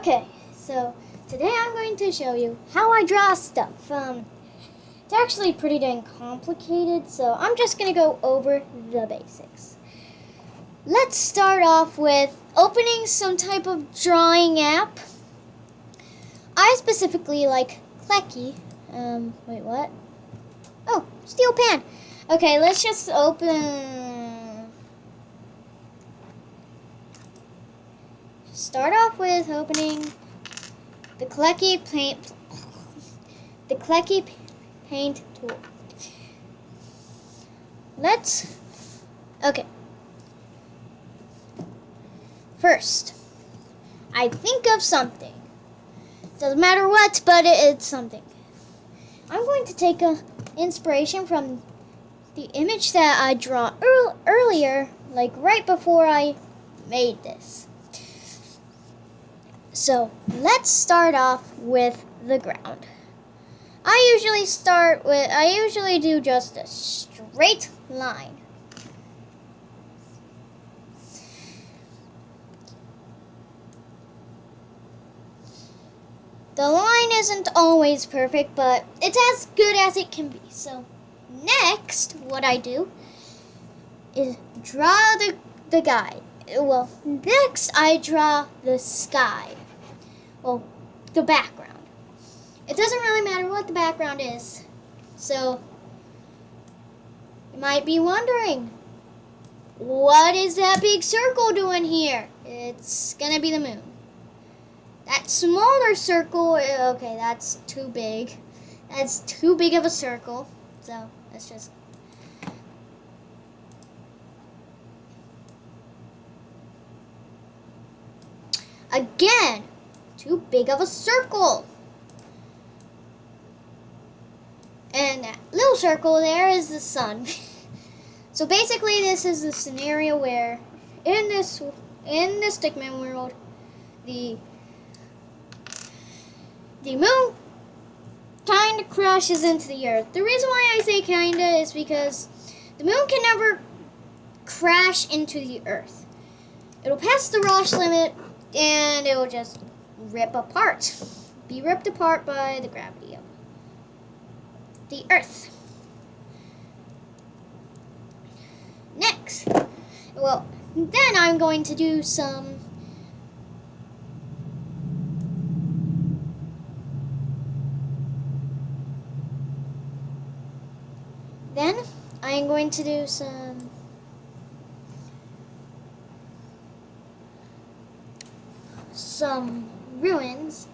Okay, so today I'm going to show you how I draw stuff. It's actually pretty dang complicated, so I'm just going to go over the basics. Let's start off with opening some type of drawing app. I specifically like Klecky. Wait, what? Oh, steel pan. Okay, let's just start off with opening the Klecky paint tool. Okay. First, I think of something. Doesn't matter what, but it's something. I'm going to take a inspiration from the image that I draw earlier, like right before I made this. So let's start off with the ground. I usually do just a straight line. The line isn't always perfect, but it's as good as it can be. So next, what I do is draw the guy. Well, next I draw the sky. Well, the background. It doesn't really matter what the background is. So you might be wondering, what is that big circle doing here? It's gonna be the moon. That smaller circle, okay, that's too big. That's too big of a circle. So let's just... Again, too big of a circle. And that little circle there is the sun. So basically this is the scenario where in this Stickman world, the moon kind of crashes into the earth. The reason why I say kinda is because the moon can never crash into the earth. It'll pass the Roche limit and it will just be ripped apart by the gravity of the earth. Next, well, then I'm going to do some some ruins.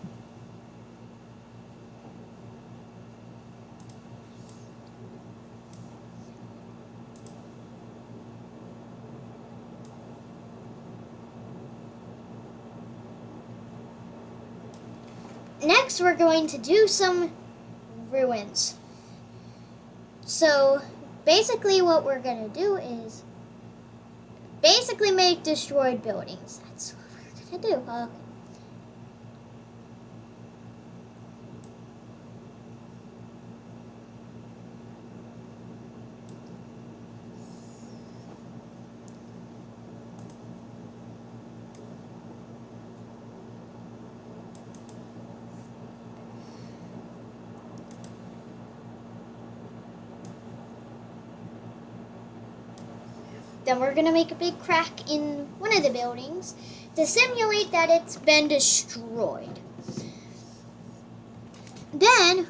Next, we're going to do some ruins. So basically what we're going to do is make destroyed buildings. That's what we're going to do. Okay. Then we're going to make a big crack in one of the buildings to simulate that it's been destroyed. Then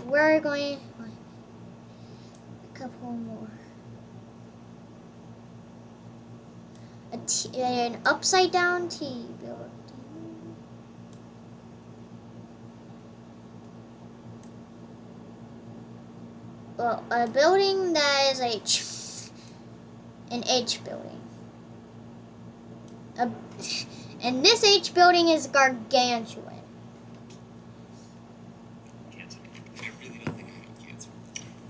we're going a couple more. An upside down T building. Well, a building that is an H building. And this H building is gargantuan. Cancer. I really don't think I have cancer.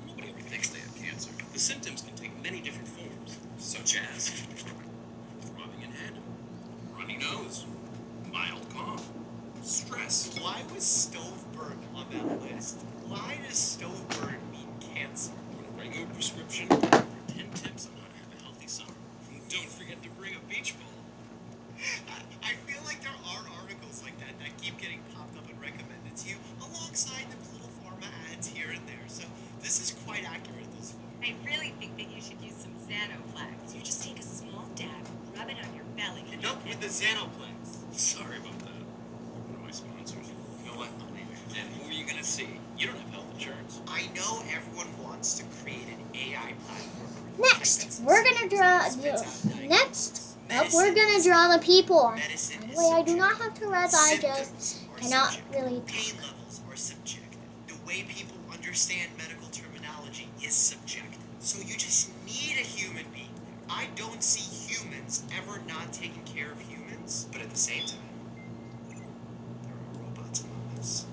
Nobody ever thinks they have cancer. The symptoms can take many different forms, such as throbbing in head, runny nose, mild cough, stress. Why was stove burn on that list? Why does stove burn mean cancer? I'm gonna write you a prescription for 10 tips on how to have a healthy summer. Don't forget to bring a beach ball. I feel like there are articles like that This is quite accurate thus far. I really think that you should use some Xanoplex. You just take a small dab, rub it on your belly. Enough with the Xanoplex. Sorry about that. One of my sponsors. You know what? I'll leave it. And who are you gonna see? You don't have health insurance. I know everyone wants to create an AI platform. Next, we're gonna draw we're gonna draw the people. By the way, I do not have Tourette's. I just cannot really Pain talk. levels are subjective. The way people understand medical terminology is subjective. So you just need a human being. I don't see humans ever not taking care of humans, but at the same time, there are robots among us.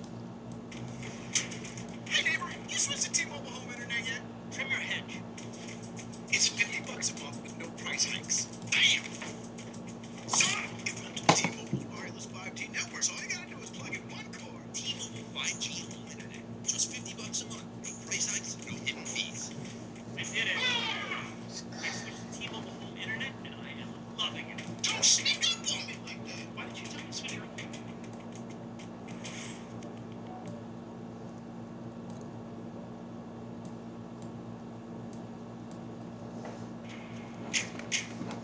Hey neighbor, you switched to T-Mobile home internet yet? Trim your hedge. It's $50 a month with no price hikes. Bam! Son, if I'm T-Mobile's wireless 5G network, so all you gotta do is plug in one cord. T-Mobile 5G home internet. Just $50 a month. No price hikes, no hidden fees. I did it. I switched to T-Mobile home internet, and I am loving it. Don't sneak up on me like that. Why did you tell me to switch your thing?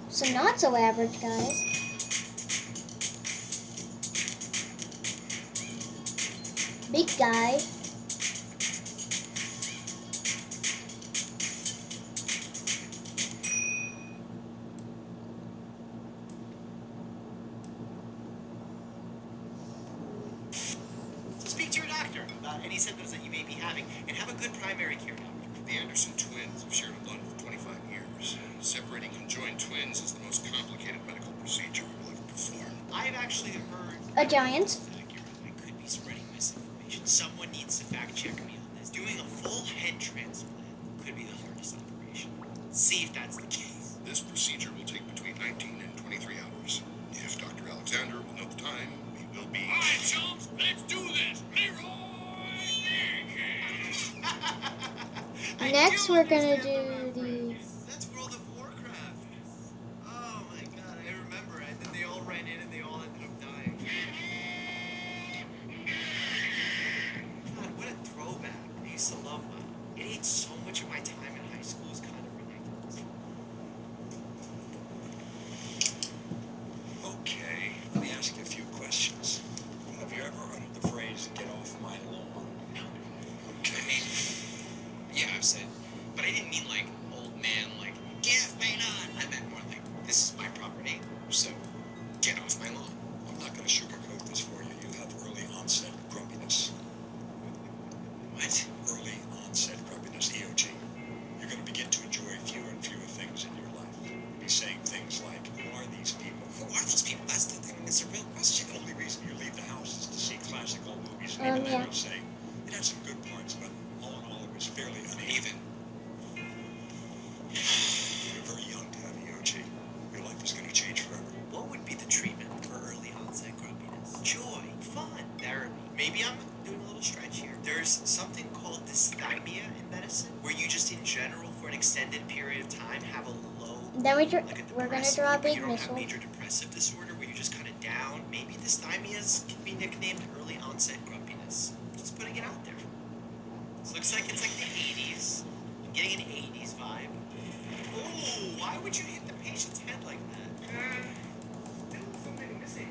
So not so average, guys. Big guy. Speak to your doctor about any symptoms that you may be having, and have a good primary care doctor. The Anderson twins have shared a bond for 25 years. Separating conjoined twins is the most complicated medical procedure we will ever perform. I've actually heard A giant. it's accurate. I could be spreading misinformation. Someone needs to fact check me on this. Doing a full head transplant could be the hardest operation. See if that's the case. This procedure will take between 19 and 23 hours. If Dr. Alexander will know the time, we will be... All right, chums, let's do this. Leroy Jenkins. Next, we're gonna do the. That's World of Warcraft. Oh my god, I remember. And then they all ran in and they all ended up dying. God, what a throwback. I used to love that. It ate so much of my time in high school. It was kind of ridiculous. Okay, let me ask you a few questions. Have you ever uttered the phrase, "get off my lawn"? Okay. Yeah, I've said, but I didn't mean like old man, like, get off my lawn. I meant more like, this is my property, so get off my lawn. I'm not going to sugarcoat this for you. You have early onset grumpiness. What? Early onset grumpiness, EOG. You're going to begin to enjoy fewer and fewer things in your life. You'll be saying things like, who are these people? Who are these people? That's the thing. It's a real question. The only reason you leave the house is to see classic old movies, and even then Yeah. you'll say, it had some good parts, but all in all, it was fairly uneven. You're very young to have EOG. Your life is going to change forever. What would be the treatment for early onset grumpiness? Joy, fun, therapy. Maybe I'm doing a little stretch here. There's something called dysthymia in medicine, where you just in general for an extended period of time have a low, Then like a we're gonna depressive draw a mood, but big you don't have missile. major depressive disorder where you're just kind of down. Maybe dysthymias can be nicknamed early onset grumpiness. Just putting it out there. This looks like it's like the 80s. I'm getting an 80s vibe. Oh, why would you hit the patient's head like that? There was something missing.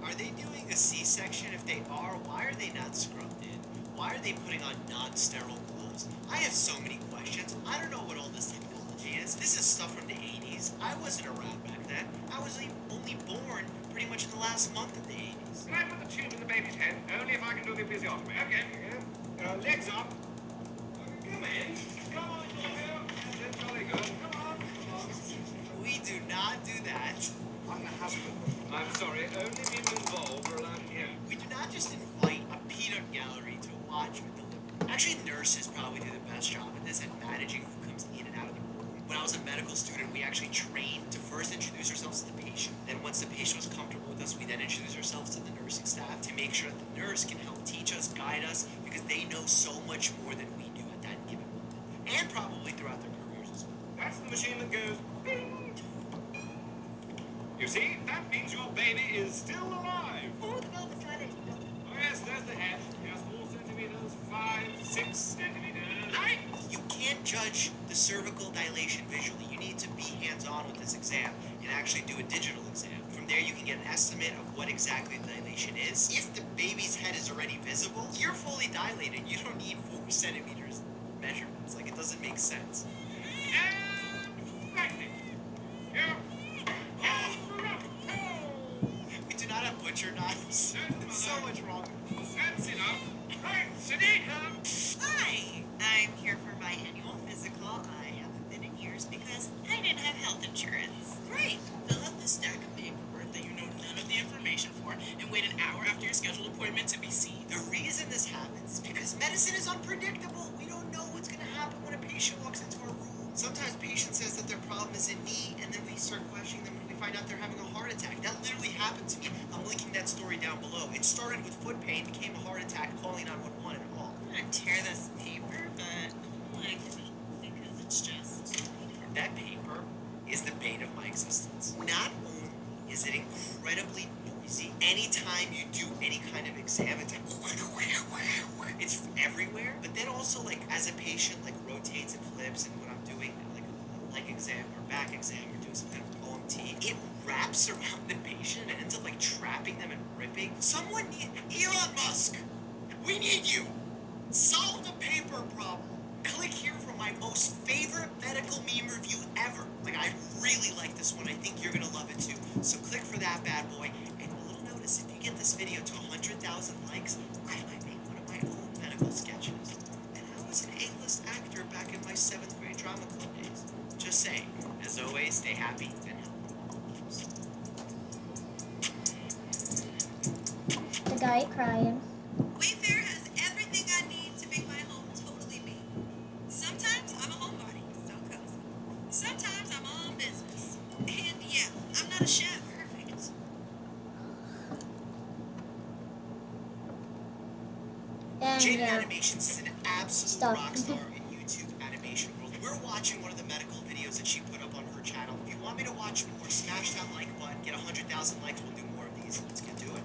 Are they doing a C-section? If they are, why are they not scrubbed in? Why are they putting on non-sterile clothes? I have so many questions. I don't know what all this technology is. This is stuff from the 80s. I wasn't around back then. I was only born pretty much in the last month of the 80s. Can I put the tube in the baby's head? Only if I can do the episiotomy. Okay. Legs up. Come in. Come on, Jojo. That's jolly good. Come on. Come on. We do not do that. I'm the husband. I'm sorry. Only people involved are allowed here. We do not just invite a peanut gallery to watch or deliver. Actually, nurses probably do the best job at this at managing who comes in and out of the room. When I was a medical student, we actually trained to first introduce ourselves to the patient. Then once the patient was comfortable with us, we then introduce ourselves to the nursing staff to make sure that the nurse can help teach us, guide us, because they know so much more than we do at that given moment. And probably throughout their careers as well. That's the machine that goes bing. You see, that means your baby is still alive. Oh, the velvet's leather. Oh, yes, there's the head. Yes, 4 centimeters, 5, 6 centimeters. Right? You can't judge the cervical dilation visually. You need to be hands-on with this exam and actually do a digital exam. From there, you can get an estimate of what exactly the dilation is. If the baby's head is already visible, you're fully dilated. You don't need 4 centimeters measurements. Like, it doesn't make sense. And frightening. Here. We do not have butcher knives. There's so much wrong. That's enough. Right, sit down. Hi, I'm here for my annual physical. I haven't been in years because I didn't have health insurance. Great. Fill out this stack of paperwork that you know none of the information for and wait an hour after your scheduled appointment to be seen. The reason this happens is because medicine is unpredictable. We don't know what's going to happen when a patient walks into our room. Sometimes patient says that their problem is in knee, and then we start questioning them and we find out they're having a heart attack. That literally happened to me. I'm linking that story down below. It started with foot pain, became a heart attack, calling 911 and all. I'm gonna tear this paper, but I don't like it because it's just. That paper is the bane of my existence. Not only is it incredibly noisy, anytime you do any kind of exam, it's like it's everywhere. But then also, like, as a patient, like, rotates and flips, and when I'm doing like a leg exam or back exam or doing some kind of OMT, it wraps around the patient and ends up like trapping them and ripping. Someone need Elon Musk. We need you. Solve the paper problem. Click here for my most favorite medical meme review ever. Like, I really like this one. I think you're gonna love it too. So click for that bad boy. And a little notice, if you get this video to 100,000 likes, I might make one of my own medical sketches. And I was an A-list actor back in my 7th grade drama club days. Just saying. As always, stay happy and healthy. The guy crying. Wayfair has everything I need to make my home totally me. Sometimes I'm a homebody, so cozy. Sometimes I'm on business. And yeah, I'm not a chef. Perfect. And Jaden Animations is an absolute Stop. rock star in YouTube animation world. We're watching one of the medical videos that she put up on her channel. If you want me to watch more, smash that like button, get 100,000 likes, we'll do more of these. Let's get to it.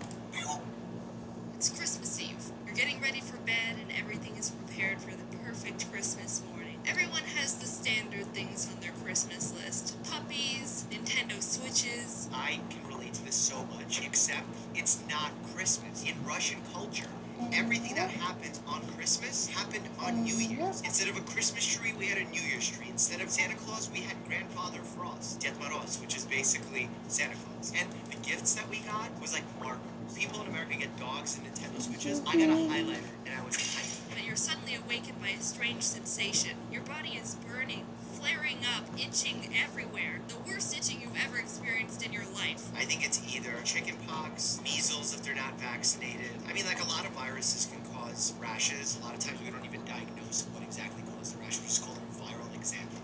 It's Christmas Eve. You're getting ready for bed and everything is prepared for the perfect Christmas morning. Everyone has the standard things on their Christmas list. Puppies, Nintendo Switches. I can relate to this so much, except it's not Christmas. In Russian culture, everything that happens on Christmas happened on New Year's. Instead of a Christmas tree, we had a New Year's tree. Instead of Santa Claus, we had Grandfather Frost, Ded Moroz, which is basically Santa Claus. And the gifts that we got was like markers. People in America get dogs and Nintendo Switches. I got a highlighter, and I was hyped. But you're suddenly awakened by a strange sensation. Your body is burning, flaring up, itching everywhere. The worst itching you've ever experienced in your life. I think it's either chickenpox, measles if they're not vaccinated. I mean, like, a lot of viruses can cause rashes. A lot of times we don't even diagnose what exactly caused the rash. We just call them viral example.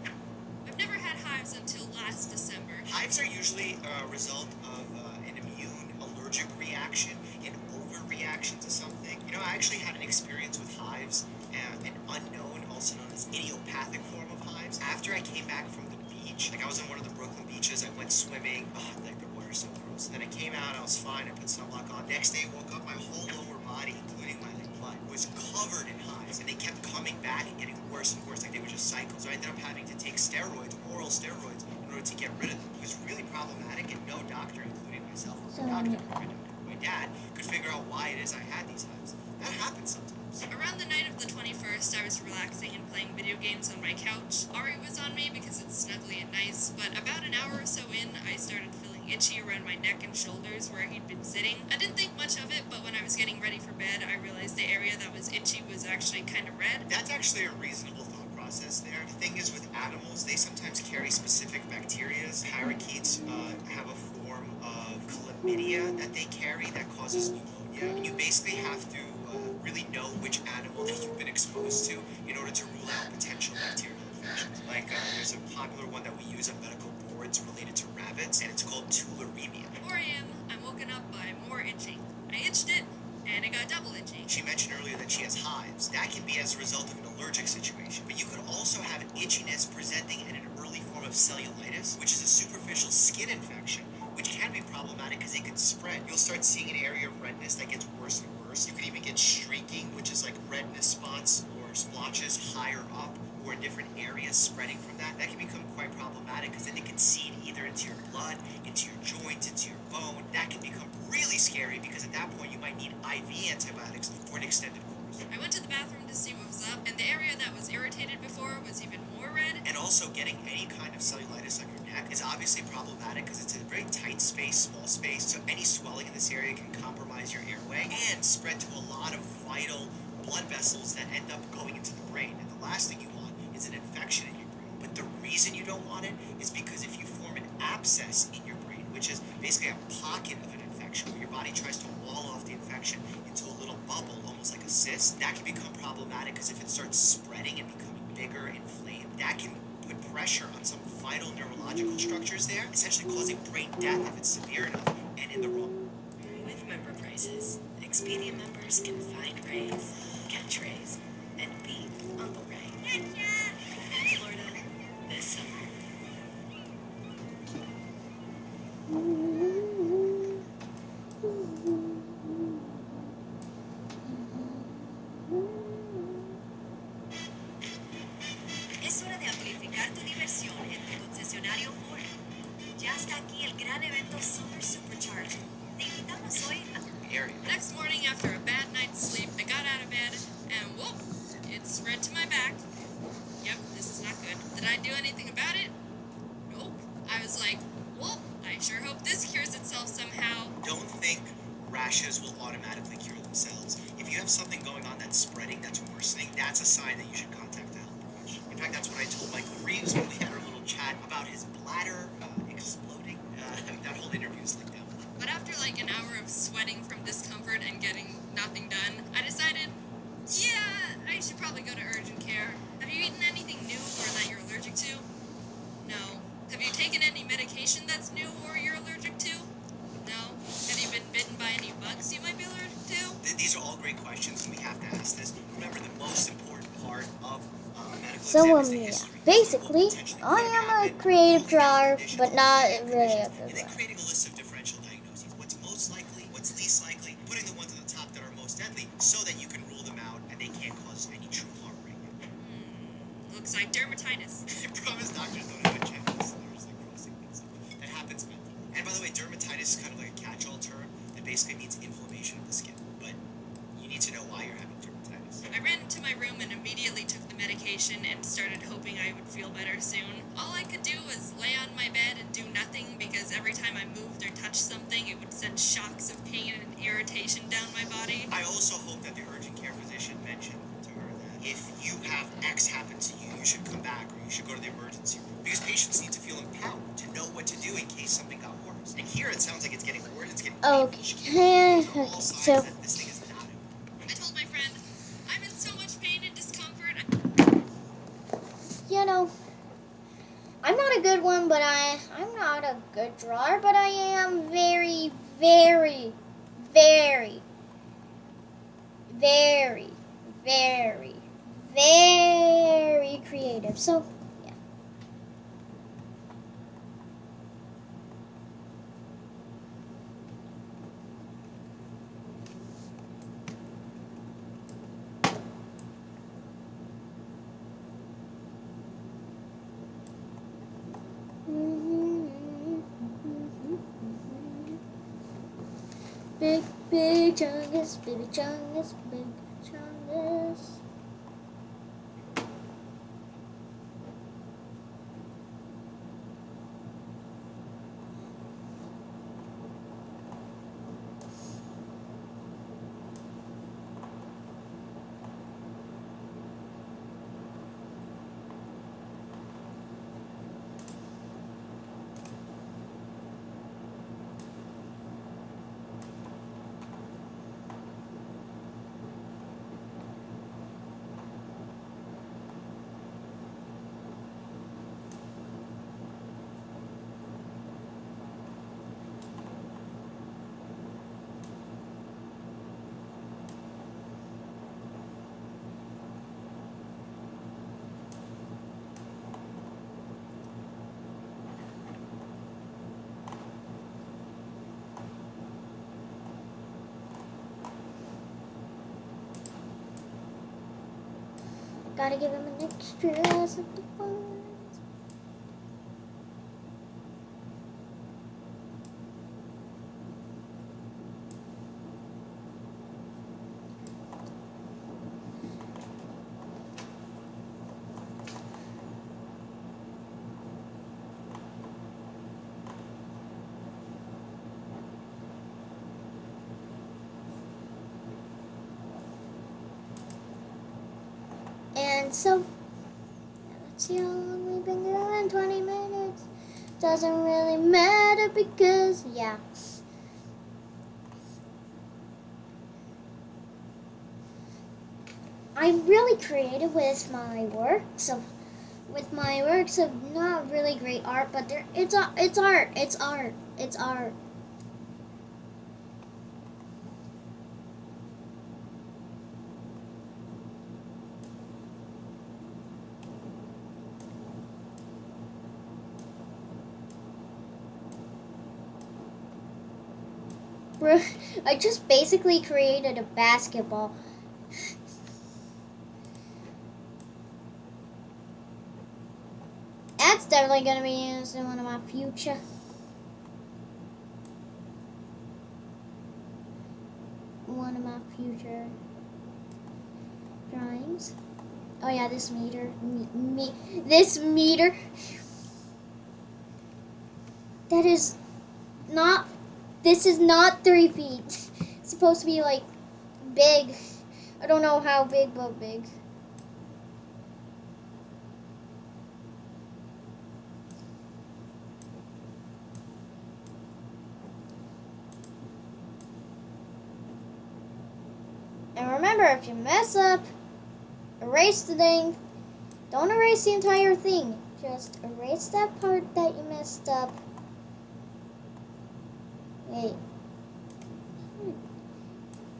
I've never had hives until last December. Hives are usually a result of an immune allergic reaction, an overreaction to something. You know, I actually had an experience with hives, an unknown, also known as idiopathic form of hives. After I came back from the beach, like, I was on one of the Brooklyn beaches, I went swimming. Oh, like, the water's so gross. Then I came out, I was fine, I put sunblock on. Next day, woke up, my whole lower body, including my like, butt, was covered in hives. And they kept coming back and getting worse and worse, like they would just cycle. So I ended up having to take steroids, oral steroids, in order to get rid of them. It was really problematic, and no doctor, including myself, my dad, could figure out why it is I had these hives. That happens sometimes. Around the night of the 21st, I was relaxing and playing video games on my couch. Ari was on me because it's snuggly and nice, but about an hour or so in, I started feeling itchy around my neck and shoulders where he'd been sitting. I didn't think much of it, but when I was getting ready for bed, I realized the area that was itchy was actually kind of red. That's actually a reasonable thought process there. The thing is, with animals, they sometimes carry specific bacteria. Parakeets have a form of chlamydia that they carry that causes pneumonia. And you basically have to really know which animal that you've been exposed to in order to rule out potential bacterial infections. Like, there's a popular one that we use on medical boards related to rabbits, and it's called tularemia. 4 a.m., I'm woken up by more itching. I itched it, and it got double itchy. She mentioned earlier that she has hives. That can be as a result of an allergic situation, but you could also have an itchiness presenting in an early form of cellulitis, which is a superficial skin infection, which can problematic because it could spread. You'll start seeing an area of redness that gets worse and worse. You could even get streaking, which is like redness spots or splotches higher up or in different areas spreading from that. That can become quite problematic because then it can seed either into your blood, into your joints, into your bone. That can become really scary because at that point you might need IV antibiotics for an extended course. I went to the bathroom to see what was up, and the area that was irritated before was even more red. And also getting any kind of cellulitis on your neck is obviously problematic because it's a very tight space, small space. So any swelling in this area can compromise your airway and spread to a lot of vital blood vessels that end up going into the brain. And the last thing you want is an infection in your brain. But the reason you don't want it is because if you form an abscess in your brain, which is basically a pocket of an infection where your body tries to wall off the infection into a little bubble, almost like a cyst, that can become problematic because if it starts spreading and becoming bigger, inflamed, that can put pressure on some vital neurological structures there, essentially causing brain death if it's severe enough and in the wrong. With member prices, Expedia members can find Rays, catch Rays, and be Uncle Ray. In Florida this summer. Es hora de amplificar tu diversión en tu concesionario Ford. Ya está aquí el gran evento Summer Supercharged. Te invitamos hoy a... Area. Next morning, after a bad night's sleep, I got out of bed, and whoop, it spread to my back. Yep, this is not good. Did I do anything about it? Nope. I was like, well, I sure hope this cures itself somehow. Don't think rashes will automatically cure themselves. If you have something going on that's spreading, that's worsening, that's a sign that you should contact a health professional. In fact, that's what I told Michael Reeves when we had our little chat about his bladder exploding. That whole interview is like that. But after like an hour of sweating from discomfort and getting nothing done, I decided, yeah, I should probably go to urgent care. Have you eaten anything new or that you're allergic to? No. Have you taken any medication that's new or you're allergic to? No. Have you been bitten by any bugs you might be allergic to? These are all great questions, and we have to ask this. Remember, the most important part of medical So, exam is the yeah, history. basically, What potentially I could am a happen, creative looking at drawer, conditions, but not looking at really a conditions, good and then one. creating a list of differential diagnoses. What's most likely, what's least likely, putting the ones at the top that are most deadly, so that you can rule them out and they can't cause any true harm right now. Looks like dermatitis. I promise doctors don't have a checklist. They're just like crossing things off. That happens mentally. And by the way, dermatitis is kind of like a catch-all term that basically means inflammation of the skin. But you need to know why you're having dermatitis. I ran into my room and immediately took the medication and started hoping I would feel better soon. All I could do was lay on my bed and do nothing because every time I moved or touched something, it would send shocks of pain and irritation down my body. I also hope that the urgent care physician mentioned to her that if you have X happen to you, you should come back or you should go to the emergency room. Because patients need to feel empowered to know what to do in case something got worse. And here it sounds like it's getting worse, it's getting Okay, Those are all so signs that this thing is not over. I told my friend, I'm in so much pain and discomfort. you know, I'm not a good one, but I'm not a good drawer, but I am very, very, very, very, very, very creative. So, yeah. Big, big chungus, baby chungus, big chungus. Gotta give him an extra set of arms. And so, let's see how long we've been going. 20 minutes. Doesn't really matter because, yeah. I'm really creative with my works of not really great art, but it's art. It's art. It's art. I just basically created a basketball. That's definitely gonna be used in one of my future. Drawings. Oh yeah, this meter. This meter. That is not. This is not 3 feet. It's supposed to be like big. I don't know how big, but big. And remember, if you mess up, erase the thing. Don't erase the entire thing. Just erase that part that you messed up. Wait.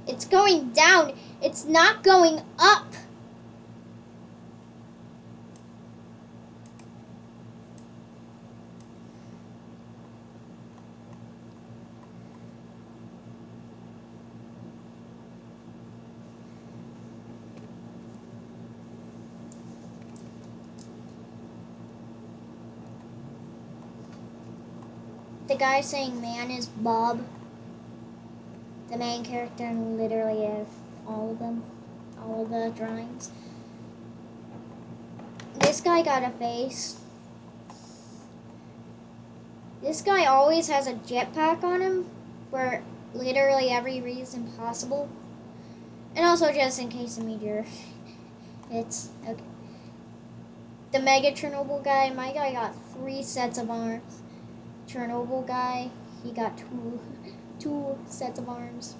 It's going down. It's not going up. The guy saying man is Bob. The main character in literally all of them. All of the drawings. This guy got a face. This guy always has a jetpack on him for literally every reason possible. And also just in case a meteor hits. Okay. The Mega Chernobyl guy, my guy got 3 sets of arms. Chernobyl guy, he got two sets of arms.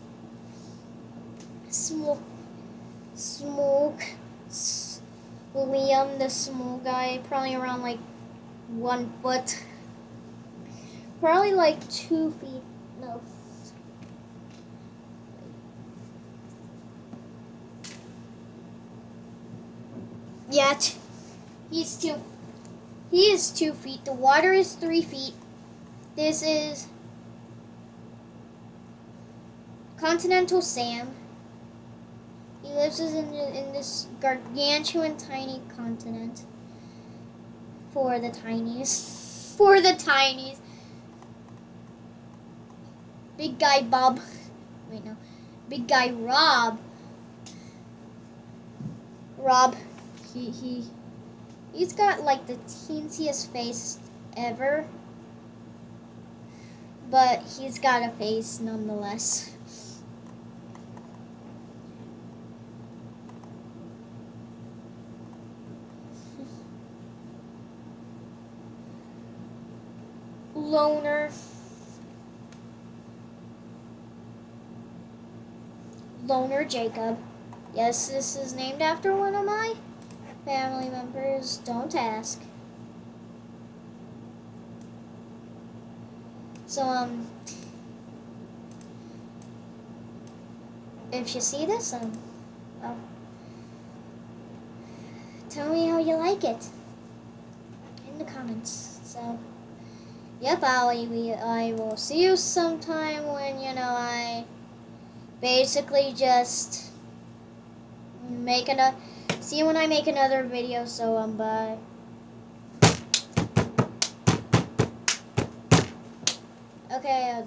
Liam, the small guy, probably around like 1 foot. Probably like 2 feet. No. Yet, he is 2 feet. The water is 3 feet. This is Continental Sam. He lives in this gargantuan tiny continent. For the tinies. For the tinies. Big guy Bob. Wait, no. Big guy Rob. Rob. He's got like the teensiest face ever. But he's got a face nonetheless. Loner Jacob. Yes, this is named after one of my family members. Don't ask. So, if you see this, well, tell me how you like it in the comments. So, yep, I will see you sometime when, I basically just make See you when I make another video. So bye. Okay.